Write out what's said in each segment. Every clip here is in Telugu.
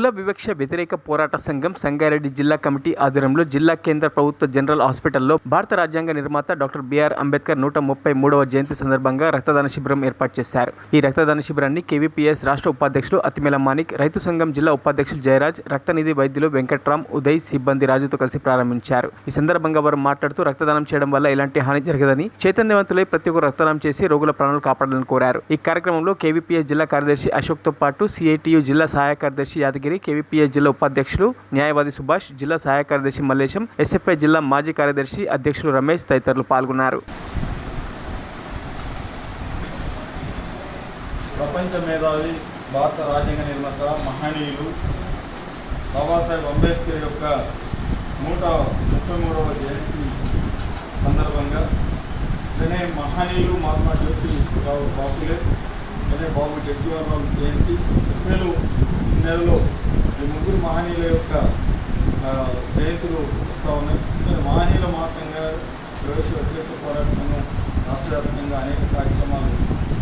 కుల వివక్ష వ్యతిరేక పోరాట సంఘం సంగారెడ్డి జిల్లా కమిటీ ఆధ్వర్యంలో జిల్లా కేంద్ర ప్రభుత్వ జనరల్ హాస్పిటల్లో భారత రాజ్యాంగ నిర్మాత డాక్టర్ బిఆర్ అంబేద్కర్ 133వ జయంతి సందర్భంగా రక్తదాన శిబిరం ఏర్పాటు చేశారు. ఈ రక్తదాన శిబిరాన్ని కేవీపీఎస్ రాష్ట్ర ఉపాధ్యక్షులు అతిమేల మాణిక్, రైతు సంఘం జిల్లా ఉపాధ్యక్షులు జయరాజ్, రక్తనిధి వైద్యులు వెంకట్రామ్, ఉదయ్, సిబ్బంది రాజుతో కలిసి ప్రారంభించారు. ఈ సందర్భంగా వారు మాట్లాడుతూ రక్తదానం చేయడం వల్ల ఎలాంటి హాని జరగదని, చైతన్యవంతులై ప్రతి ఒక్కరు రక్తదానం చేసి రోగుల ప్రాణాలు కాపాడాలని కోరారు. ఈ కార్యక్రమంలో కేవీపీఎస్ జిల్లా కార్యదర్శి అశోక్తో పాటు సిఐటియు జిల్లా సహాయ కార్యదర్శి యాదగిరి, కేవీపీఎస్ జిల్లా ఉపాధ్యక్షులు న్యాయవాది సుభాష్, జిల్లా సహాయ కార్యదర్శి మల్లేశం, ఎస్ఎఫ్ఐ జిల్లా మాజీ కార్యదర్శి అధ్యక్షులు రమేష్ తదితరులు పాల్గొన్నారు. ప్రపంచ మేధావి, భారత రాజ్యాంగ నిర్మాత, మహనీయులు బాబాసాహెబ్ అంబేద్కర్ యొక్క 133వ జయంతి సందర్భంగా ఇలానే మహనీయులు మహాత్మా జ్యోతిరావు బాపులే, ఇలానే బాబు జగజీవన్ రామ్ జయంతి, ఏప్రిల్ నెలలో ఈ ముగ్గురు మహనీయుల యొక్క జయంతులు వస్తూ ఉన్నాయి. మహనీయుల మహాసంఘ, ప్రవేశ వ్యతిరేక పోరాట సంఘం రాష్ట్ర వ్యాప్తంగా అనేక కార్యక్రమాలు,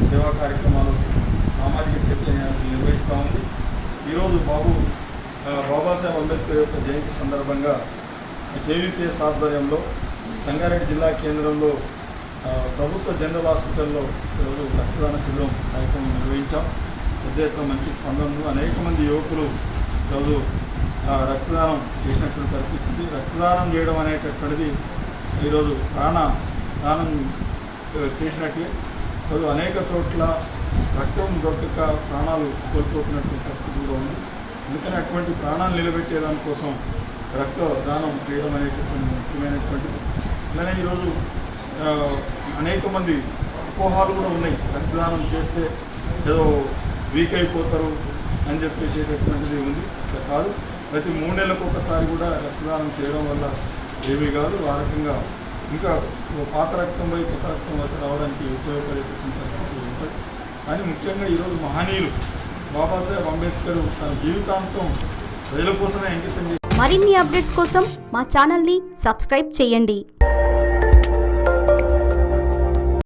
సేవా కార్యక్రమాలు, సామాజిక చైతన్యాలు నిర్వహిస్తూ ఉంది. ఈరోజు బాబాసాహెబ్ అంబేద్కర్ యొక్క జయంతి సందర్భంగా కేవీపీఎస్ ఆధ్వర్యంలో సంగారెడ్డి జిల్లా కేంద్రంలో ప్రభుత్వ జనరల్ హాస్పిటల్లో ఈరోజు రక్తదాన శిబిరం కార్యక్రమం నిర్వహించాం. పెద్ద ఎత్తున మంచి స్పందనలు, అనేక మంది యువకులు ఈరోజు రక్తదానం చేసినటువంటి పరిస్థితి ఉంది. రక్తదానం చేయడం అనేటటువంటిది ఈరోజు ప్రాణదానం చేసినట్టే. ఈరోజు అనేక చోట్ల రక్తం దొరకక ప్రాణాలు కోల్పోతున్నటువంటి పరిస్థితి కూడా ఉంది. అందుకని అటువంటి ప్రాణాలు నిలబెట్టే దానికోసం రక్తదానం చేయడం అనేటటువంటి ముఖ్యమైనటువంటిది. అలానే ఈరోజు అనేక మంది అపోహాలు కూడా ఉన్నాయి. రక్తదానం చేస్తే ఏదో వీక్ అయిపోతారు అని చెప్పేసేటటువంటిది ఉంది. ఇట్లా కాదు, ప్రతి 3 నెలలకు ఒకసారి కూడా రక్తదానం చేయడం వల్ల ఏమీ కాదు. ఆ రకంగా ఇంకా పాత రక్తం పోయి కొత్త రక్తం రావడానికి ఉపయోగపడేటటువంటి పరిస్థితులు ఉంటాయి. కానీ ముఖ్యంగా ఈరోజు మహనీయులు బాబాసాహెబ్ అంబేద్కర్ తన జీవితాంతం ప్రజల కోసమే అంకితం చేశారు. మరిన్ని అప్డేట్స్ కోసం మా ఛానల్ని సబ్స్క్రైబ్ చేయండి.